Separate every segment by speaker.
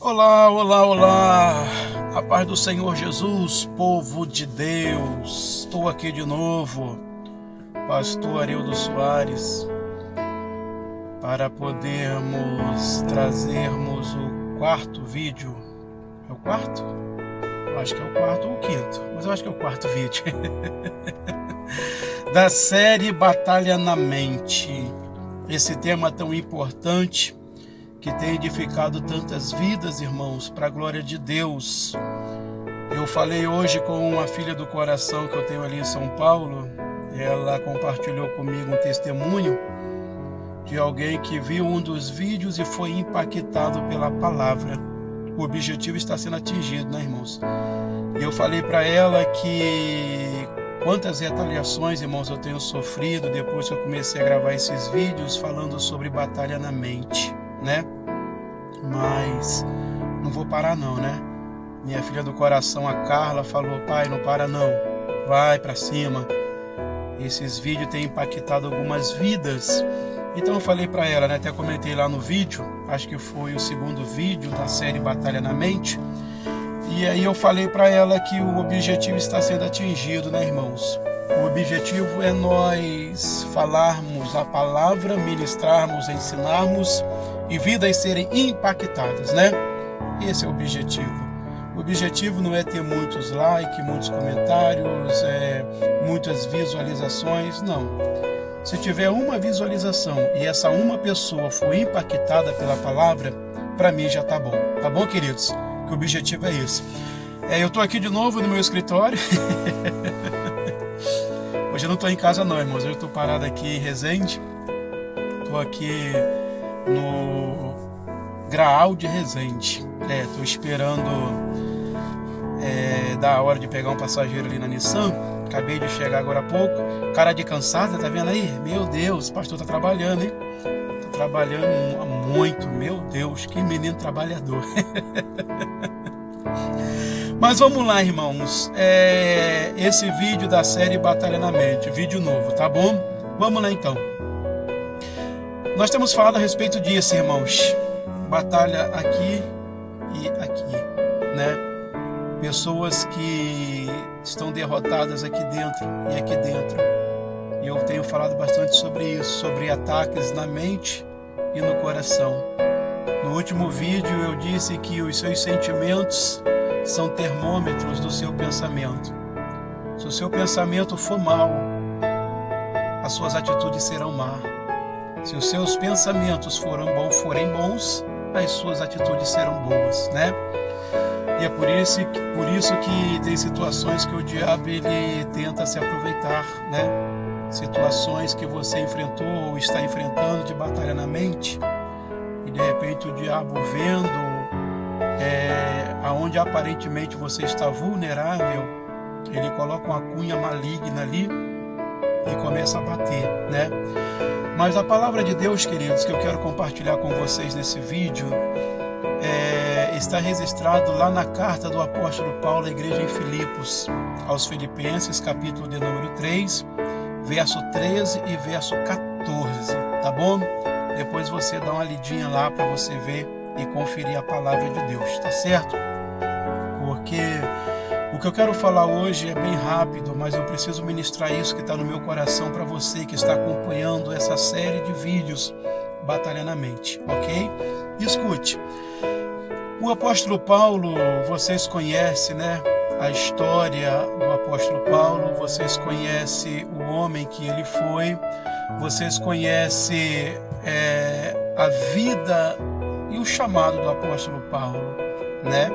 Speaker 1: Olá, olá, olá, a paz do Senhor Jesus, povo de Deus, estou aqui de novo, pastor Arildo Soares, para podermos trazermos o quarto vídeo, é o quarto? Eu acho que é o quarto ou o quinto, mas eu acho que é o quarto vídeo, da série Batalha na Mente, esse tema tão importante, que tem edificado tantas vidas, irmãos, para a glória de Deus. Eu falei hoje com uma filha do coração que eu tenho ali em São Paulo. Ela compartilhou comigo um testemunho de alguém que viu um dos vídeos e foi impactado pela palavra. O objetivo está sendo atingido, né, irmãos? E eu falei para ela que quantas retaliações, irmãos, eu tenho sofrido depois que eu comecei a gravar esses vídeos falando sobre batalha na mente, né? Mas não vou parar não, né? Minha filha do coração, a Carla, falou: pai, não para não, vai para cima. Esses vídeos têm impactado algumas vidas. Então eu falei para ela, né? Até comentei lá no vídeo, acho que foi o segundo vídeo da série Batalha na Mente. E aí eu falei para ela que o objetivo está sendo atingido, né, irmãos? O objetivo é nós falarmos a palavra, ministrarmos, ensinarmos e vidas serem impactadas, né? Esse é o objetivo. O objetivo não é ter muitos likes, muitos comentários, muitas visualizações, não. Se tiver uma visualização e essa uma pessoa for impactada pela palavra, para mim já tá bom, queridos? Que o objetivo é esse. Eu tô aqui de novo no meu escritório. Hoje eu não estou em casa não, irmãos, eu estou parado aqui em Resende, estou aqui no Graal de Resende, estou esperando dar a hora de pegar um passageiro ali na Nissan, acabei de chegar agora há pouco, cara de cansada, tá vendo aí? Meu Deus, o pastor tá trabalhando, hein? Tá trabalhando muito, meu Deus, que menino trabalhador. Mas vamos lá, irmãos, esse vídeo da série Batalha na Mente, vídeo novo, tá bom? Vamos lá então. Nós temos falado a respeito disso, irmãos, batalha aqui e aqui, né? Pessoas que estão derrotadas aqui dentro e aqui dentro. E eu tenho falado bastante sobre isso, sobre ataques na mente e no coração. No último vídeo eu disse que os seus sentimentos são termômetros do seu pensamento. Se o seu pensamento for mau, as suas atitudes serão más. Se os seus pensamentos forem bons, as suas atitudes serão boas, né? E é por isso que tem situações que o diabo ele tenta se aproveitar, né? Situações que você enfrentou ou está enfrentando de batalha na mente, e de repente o diabo vendo aonde aparentemente você está vulnerável, ele coloca uma cunha maligna ali e começa a bater, né? Mas a palavra de Deus, queridos, que eu quero compartilhar com vocês nesse vídeo, está registrado lá na carta do apóstolo Paulo à igreja em Filipos, aos Filipenses, capítulo de número 3, verso 13 e verso 14, tá bom? Depois você dá uma lidinha lá para você ver e conferir a palavra de Deus, tá certo? Porque o que eu quero falar hoje é bem rápido, mas eu preciso ministrar isso que está no meu coração para você que está acompanhando essa série de vídeos Batalha na Mente, ok? Escute, o apóstolo Paulo, vocês conhecem, né? A história do apóstolo Paulo, vocês conhecem o homem que ele foi, vocês conhecem a vida e o chamado do apóstolo Paulo, né?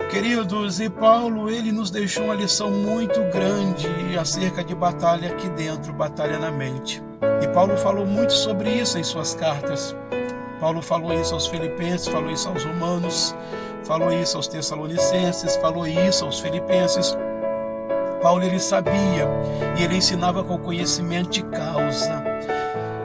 Speaker 1: Queridos, e Paulo, ele nos deixou uma lição muito grande acerca de batalha aqui dentro, batalha na mente. E Paulo falou muito sobre isso em suas cartas. Paulo falou isso aos Filipenses, falou isso aos Romanos, falou isso aos Tessalonicenses, falou isso aos Filipenses. Paulo, ele sabia e ele ensinava com conhecimento de causa.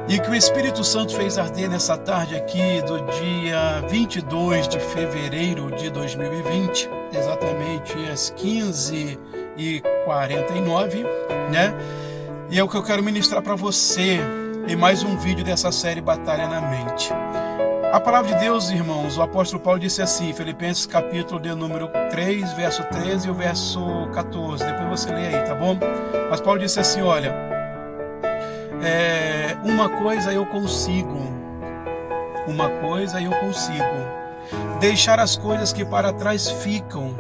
Speaker 1: E que o Espírito Santo fez arder nessa tarde aqui do dia 22 de fevereiro de 2020, exatamente às 15h49, né? E é o que eu quero ministrar para você em mais um vídeo dessa série Batalha na Mente. A palavra de Deus, irmãos, o apóstolo Paulo disse assim, Filipenses capítulo de número 3, verso 13 e o verso 14. Depois você lê aí, tá bom? Mas Paulo disse assim, olha, uma coisa eu consigo, deixar as coisas que para trás ficam,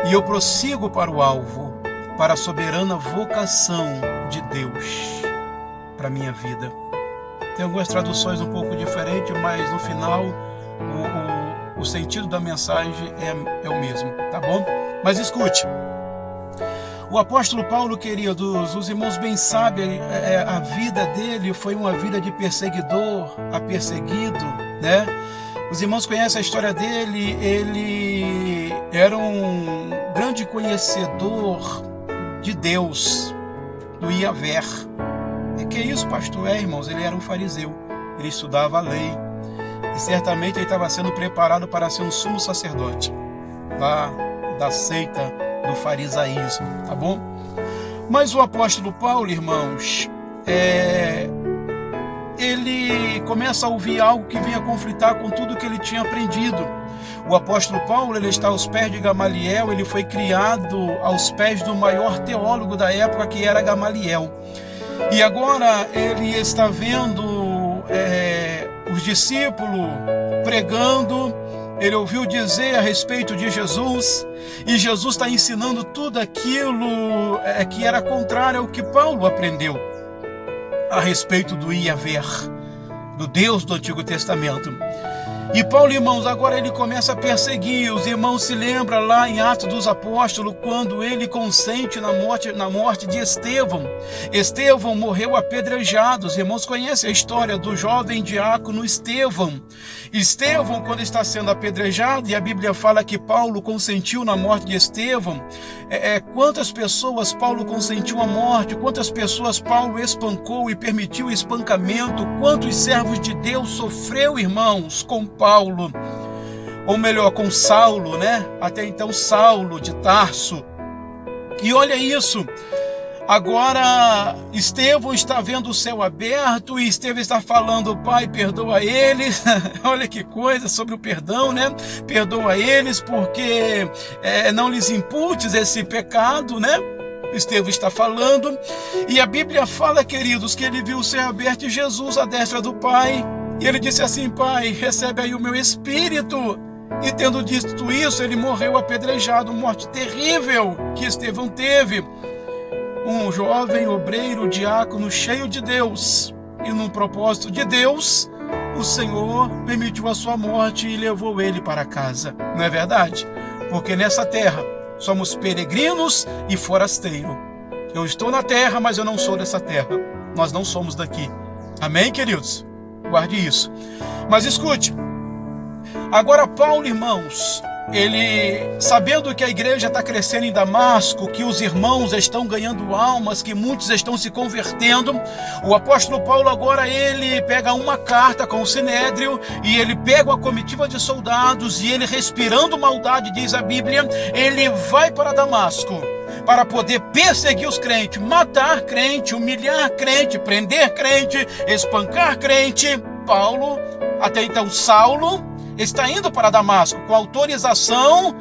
Speaker 1: e eu prossigo para o alvo, para a soberana vocação de Deus para a minha vida. Tem algumas traduções um pouco diferentes, mas no final o sentido da mensagem é o mesmo, tá bom? Mas escute, o apóstolo Paulo, queridos, os irmãos bem sabem, a vida dele foi uma vida de perseguidor a perseguido, né? Os irmãos conhecem a história dele, ele era um grande conhecedor de Deus, do Iavé. E que isso, pastor? Irmãos, ele era um fariseu, ele estudava a lei, e certamente ele estava sendo preparado para ser um sumo sacerdote, lá da seita do farisaísmo, tá bom? Mas o apóstolo Paulo, irmãos, ele começa a ouvir algo que vinha conflitar com tudo que ele tinha aprendido. O apóstolo Paulo, ele está aos pés de Gamaliel, ele foi criado aos pés do maior teólogo da época, que era Gamaliel. E agora ele está vendo os discípulos pregando, ele ouviu dizer a respeito de Jesus, e Jesus está ensinando tudo aquilo que era contrário ao que Paulo aprendeu a respeito do Iavé, do Deus do Antigo Testamento. E Paulo, irmãos, agora ele começa a perseguir. Os irmãos se lembram lá em Atos dos Apóstolos, quando ele consente na morte de Estevão. Estevão morreu apedrejado. Os irmãos conhecem a história do jovem diácono Estevão. Estevão, quando está sendo apedrejado, e a Bíblia fala que Paulo consentiu na morte de Estevão, quantas pessoas Paulo consentiu a morte, quantas pessoas Paulo espancou e permitiu o espancamento, quantos servos de Deus sofreu, irmãos, com Paulo, ou melhor, com Saulo, né? Até então Saulo de Tarso. E olha isso, agora Estevão está vendo o céu aberto e Estevão está falando, Pai, perdoa eles. Olha que coisa sobre o perdão, né? Perdoa eles porque não lhes imputes esse pecado, né? Estevão está falando, e a Bíblia fala, queridos, que ele viu o céu aberto e Jesus à destra do Pai. E ele disse assim, Pai, recebe aí o meu espírito. E tendo dito isso, ele morreu apedrejado, morte terrível que Estevão teve. Um jovem obreiro, diácono, cheio de Deus. E num propósito de Deus, o Senhor permitiu a sua morte e levou ele para casa. Não é verdade? Porque nessa terra somos peregrinos e forasteiros. Eu estou na terra, mas eu não sou dessa terra. Nós não somos daqui. Amém, queridos? Guarde isso. Mas escute, agora Paulo, irmãos, ele, sabendo que a igreja está crescendo em Damasco, que os irmãos estão ganhando almas, que muitos estão se convertendo, o apóstolo Paulo agora ele pega uma carta com o Sinédrio, e ele pega uma comitiva de soldados, e ele, respirando maldade, diz a Bíblia, ele vai para Damasco para poder perseguir os crentes, matar crente, humilhar crente, prender crente, espancar crente. Paulo, até então Saulo, está indo para Damasco com autorização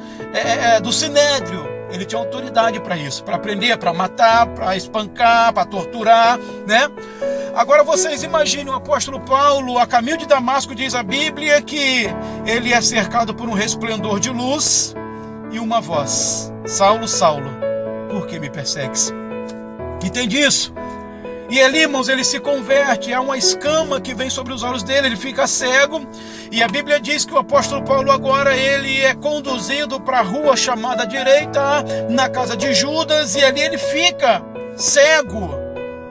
Speaker 1: do Sinédrio. Ele tinha autoridade para isso, para prender, para matar, para espancar, para torturar, né? Agora vocês imaginem o apóstolo Paulo a caminho de Damasco, diz a Bíblia que ele é cercado por um resplendor de luz e uma voz: Saulo, Saulo, por que me persegues? Entende isso? E ali, irmãos, ele se converte, há uma escama que vem sobre os olhos dele, ele fica cego, e a Bíblia diz que o apóstolo Paulo agora, ele é conduzido para a rua chamada Direita, na casa de Judas, e ali ele fica cego,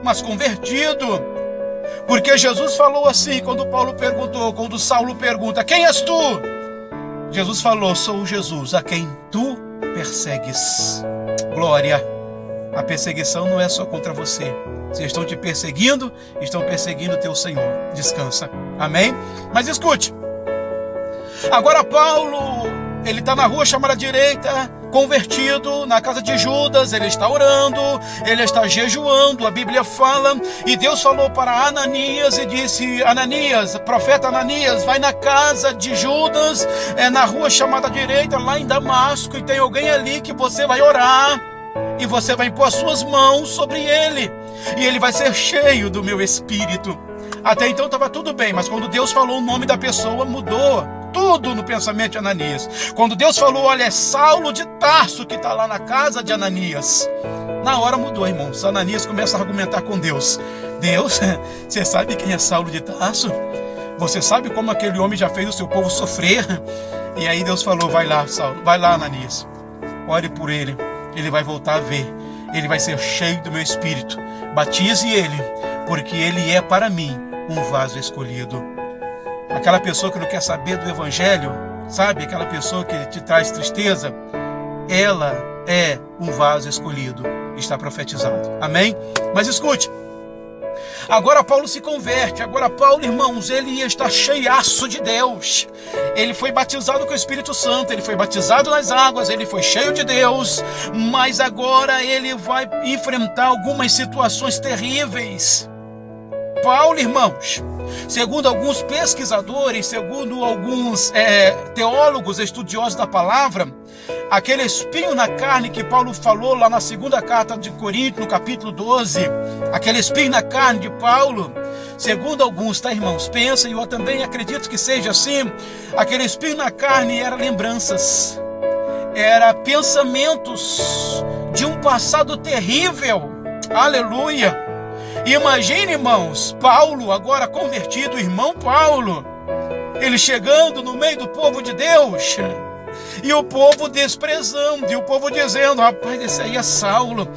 Speaker 1: mas convertido, porque Jesus falou assim, quando Saulo pergunta, quem és tu? Jesus falou, sou Jesus, a quem tu persegues. Glória, a perseguição não é só contra você. Se estão te perseguindo, estão perseguindo o teu Senhor. Descansa. Amém? Mas escute. Agora Paulo, ele está na rua chamada Direita, convertido na casa de Judas, ele está orando, ele está jejuando, a Bíblia fala, e Deus falou para Ananias e disse: Ananias, profeta Ananias, vai na casa de Judas, na rua chamada direita, lá em Damasco, e tem alguém ali que você vai orar, e você vai pôr as suas mãos sobre ele, e ele vai ser cheio do meu Espírito. Até então estava tudo bem, mas quando Deus falou o nome da pessoa, mudou tudo no pensamento de Ananias. Quando Deus falou: olha, é Saulo de Tarso que está lá na casa de Ananias, na hora mudou, irmãos. Ananias começa a argumentar com Deus: Deus, você sabe quem é Saulo de Tarso? Você sabe como aquele homem já fez o seu povo sofrer? E aí Deus falou: vai lá, Saulo, vai lá, Ananias, ore por ele, ele vai voltar a ver, ele vai ser cheio do meu Espírito, batize ele, porque ele é para mim um vaso escolhido. Aquela pessoa que não quer saber do Evangelho, sabe? Aquela pessoa que te traz tristeza, ela é um vaso escolhido. Está profetizado. Amém? Mas escute. Agora Paulo se converte. Agora Paulo, irmãos, ele está cheiaço de Deus. Ele foi batizado com o Espírito Santo. Ele foi batizado nas águas. Ele foi cheio de Deus. Mas agora ele vai enfrentar algumas situações terríveis. Paulo, irmãos, segundo alguns pesquisadores, segundo alguns teólogos estudiosos da palavra, aquele espinho na carne que Paulo falou lá na segunda carta de Coríntios, no capítulo 12, aquele espinho na carne de Paulo, segundo alguns, tá, irmãos? Pensa, e eu também acredito que seja assim, aquele espinho na carne era lembranças, era pensamentos de um passado terrível. Aleluia! Imagine, irmãos, Paulo agora convertido, irmão Paulo, ele chegando no meio do povo de Deus, e o povo desprezando, e o povo dizendo: rapaz, esse aí é Saulo,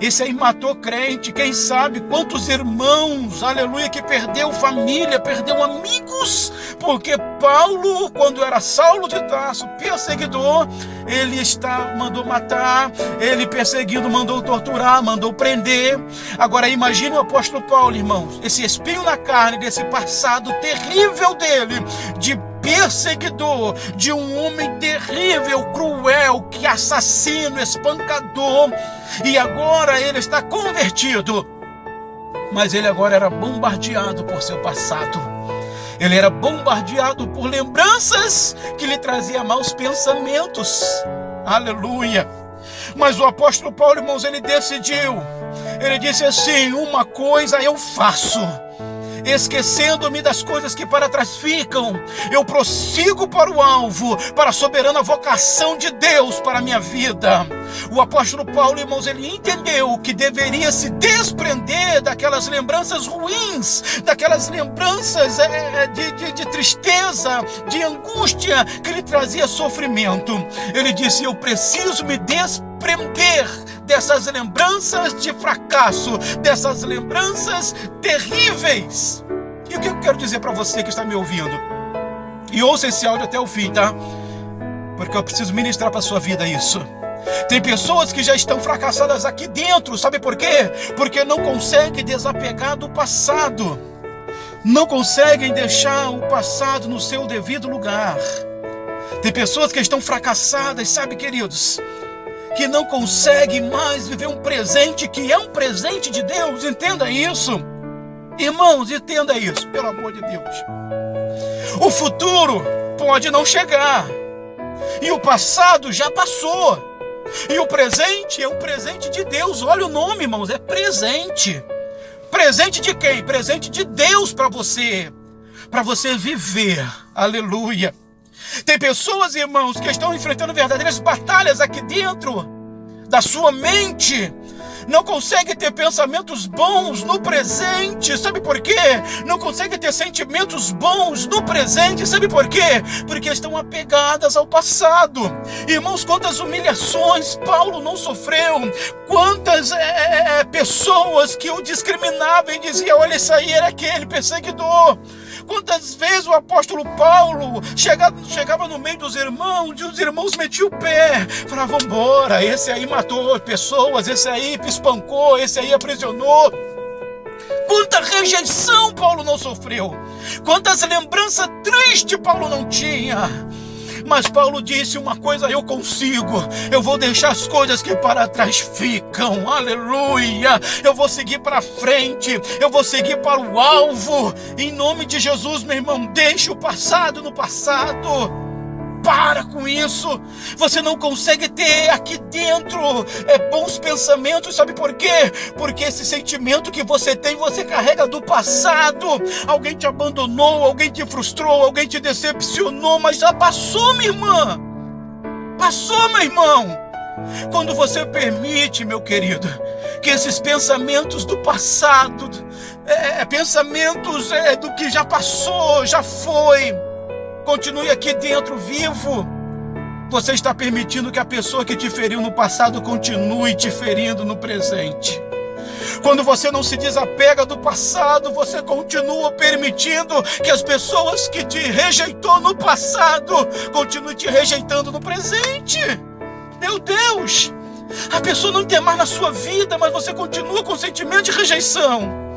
Speaker 1: esse aí matou crente. Quem sabe quantos irmãos, aleluia, que perdeu família, perdeu amigos, porque Paulo, quando era Saulo de Tarso, perseguidor, ele mandou matar, ele perseguindo, mandou torturar, mandou prender. Agora imagine o apóstolo Paulo, irmãos, esse espinho na carne, desse passado terrível dele, de perseguidor, de um homem terrível, cruel, que assassino, espancador, e agora ele está convertido, mas ele agora era bombardeado por seu passado, ele era bombardeado por lembranças que lhe traziam maus pensamentos. Aleluia! Mas o apóstolo Paulo, irmãos, ele decidiu, ele disse assim: uma coisa eu faço, esquecendo-me das coisas que para trás ficam, eu prossigo para o alvo, para a soberana vocação de Deus para a minha vida. O apóstolo Paulo, irmãos, ele entendeu que deveria se desprender daquelas lembranças ruins, daquelas lembranças de tristeza, de angústia, que lhe trazia sofrimento. Ele disse: eu preciso me desprender dessas lembranças de fracasso, dessas lembranças terríveis. E o que eu quero dizer para você que está me ouvindo? E ouça esse áudio até o fim, tá? Porque eu preciso ministrar para a sua vida isso. Tem pessoas que já estão fracassadas aqui dentro, sabe por quê? Porque não conseguem desapegar do passado, não conseguem deixar o passado no seu devido lugar. Tem pessoas que estão fracassadas, sabe, queridos, que não conseguem mais viver um presente que é um presente de Deus. Entenda isso, irmãos, entenda isso, pelo amor de Deus. O futuro pode não chegar, e o passado já passou, e o presente é um presente de Deus. Olha o nome, irmãos, é presente. Presente de quem? Presente de Deus para você viver. Aleluia. Tem pessoas, irmãos, que estão enfrentando verdadeiras batalhas aqui dentro da sua mente. Não conseguem ter pensamentos bons no presente. Sabe por quê? Não conseguem ter sentimentos bons no presente. Sabe por quê? Porque estão apegadas ao passado. Irmãos, quantas humilhações Paulo não sofreu. Quantas pessoas que o discriminavam e diziam: olha, isso aí era aquele perseguidor. Quantas vezes o apóstolo Paulo chegava no meio dos irmãos, e os irmãos metiam o pé, falavam: vambora, esse aí matou pessoas, esse aí espancou, esse aí aprisionou. Quanta rejeição Paulo não sofreu, quantas lembranças tristes Paulo não tinha. Mas Paulo disse uma coisa: eu consigo. Eu vou deixar as coisas que para trás ficam. Aleluia. Eu vou seguir para frente. Eu vou seguir para o alvo. Em nome de Jesus, meu irmão, deixe o passado no passado. Para com isso. Você não consegue ter aqui dentro bons pensamentos. Sabe por quê? Porque esse sentimento que você tem, você carrega do passado. Alguém te abandonou, alguém te frustrou, alguém te decepcionou, mas já passou, minha irmã. Passou, meu irmão. Quando você permite, meu querido, que esses pensamentos do passado, pensamentos do que já passou, já foi, continue aqui dentro vivo, você está permitindo que a pessoa que te feriu no passado continue te ferindo no presente. Quando você não se desapega do passado, você continua permitindo que as pessoas que te rejeitou no passado continuem te rejeitando no presente. Meu Deus! A pessoa não tem mais na sua vida, mas você continua com sentimento de rejeição.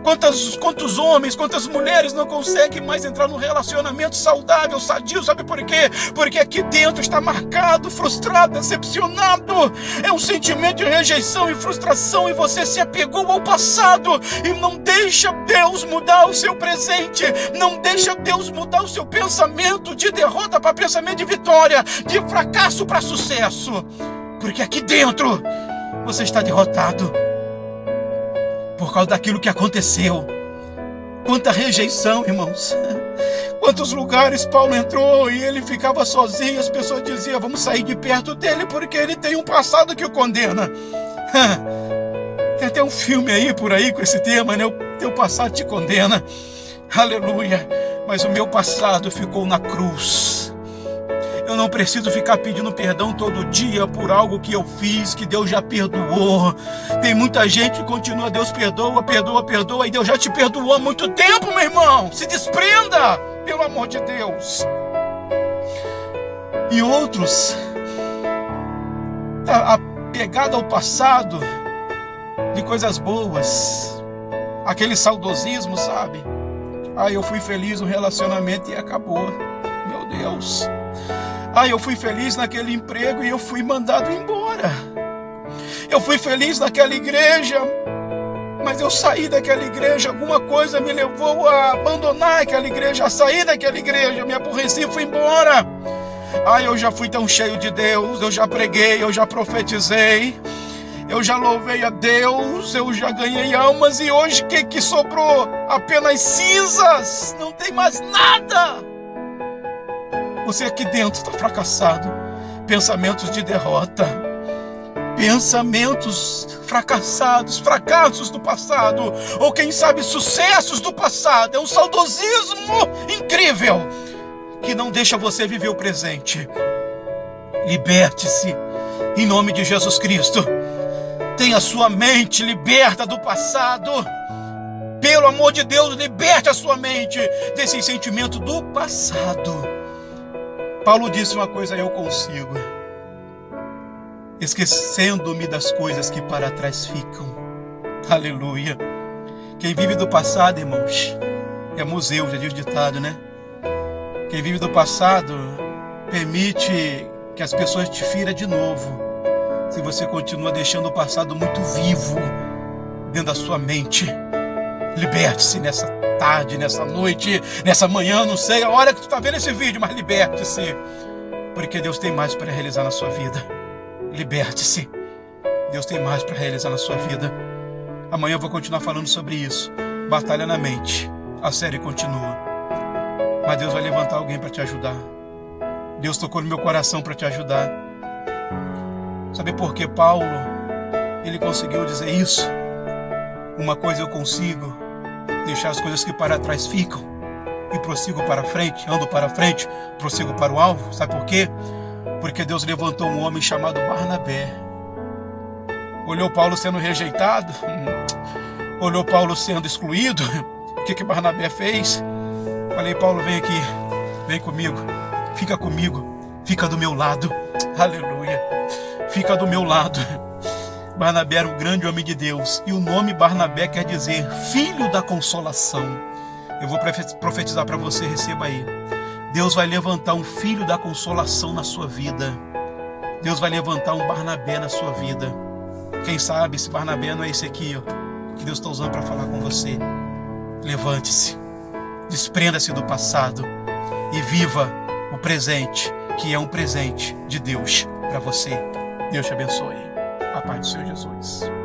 Speaker 1: Quantos homens, quantas mulheres não conseguem mais entrar num relacionamento saudável, sadio? Sabe por quê? Porque aqui dentro está marcado, frustrado, decepcionado. É um sentimento de rejeição e frustração, e você se apegou ao passado e não deixa Deus mudar o seu presente. Não deixa Deus mudar o seu pensamento de derrota para pensamento de vitória, de fracasso para sucesso. Porque aqui dentro você está derrotado por causa daquilo que aconteceu. Quanta rejeição, irmãos. Quantos lugares Paulo entrou e ele ficava sozinho. As pessoas diziam: vamos sair de perto dele porque ele tem um passado que o condena. Tem até um filme aí por aí com esse tema, né? O teu passado te condena. Aleluia. Mas o meu passado ficou na cruz. Eu não preciso ficar pedindo perdão todo dia por algo que eu fiz, que Deus já perdoou. Tem muita gente que continua: Deus perdoa, perdoa, perdoa, e Deus já te perdoou há muito tempo, meu irmão. Se desprenda, pelo amor de Deus. E outros, apegado ao passado, de coisas boas, aquele saudosismo, sabe? Eu fui feliz no relacionamento e acabou. Meu Deus. Eu fui feliz naquele emprego e eu fui mandado embora. Eu fui feliz naquela igreja, mas eu saí daquela igreja. Alguma coisa me levou a abandonar aquela igreja, a sair daquela igreja. Me aborreci e fui embora. Eu já fui tão cheio de Deus. Eu já preguei, eu já profetizei, eu já louvei a Deus, eu já ganhei almas. E hoje o que sobrou? Apenas cinzas. Não tem mais nada. Você aqui dentro está fracassado. Pensamentos de derrota. Pensamentos fracassados. Fracassos do passado. Ou quem sabe sucessos do passado. É um saudosismo incrível que não deixa você viver o presente. Liberte-se em nome de Jesus Cristo. Tenha sua mente liberta do passado. Pelo amor de Deus, liberte a sua mente desse sentimento do passado. Paulo disse uma coisa: eu consigo, esquecendo-me das coisas que para trás ficam. Aleluia. Quem vive do passado, irmãos, é museu, já diz o ditado, né? Quem vive do passado permite que as pessoas te firam de novo, se você continua deixando o passado muito vivo dentro da sua mente. Liberte-se nessa tarde, nessa noite, nessa manhã, não sei a hora que tu está vendo esse vídeo, mas liberte-se, porque Deus tem mais para realizar na sua vida. Liberte-se. Deus tem mais para realizar na sua vida. Amanhã eu vou continuar falando sobre isso. Batalha na mente. A série continua. Mas Deus vai levantar alguém para te ajudar. Deus tocou no meu coração para te ajudar. Sabe por que Paulo, ele conseguiu dizer isso? Uma coisa eu consigo: deixar as coisas que para trás ficam e prossigo para frente, ando para frente, prossigo para o alvo. Sabe por quê? Porque Deus levantou um homem chamado Barnabé. Olhou Paulo sendo rejeitado, olhou Paulo sendo excluído. O que Barnabé fez? Falei: Paulo, vem aqui, vem comigo, fica do meu lado. Aleluia, fica do meu lado. Barnabé era um grande homem de Deus, e o nome Barnabé quer dizer filho da consolação. Eu vou profetizar para você, receba aí. Deus vai levantar um filho da consolação na sua vida. Deus vai levantar um Barnabé na sua vida. Quem sabe esse Barnabé não é esse aqui, ó, que Deus está usando para falar com você. Levante-se, desprenda-se do passado e viva o presente, que é um presente de Deus para você. Deus te abençoe. A paz do Senhor Jesus.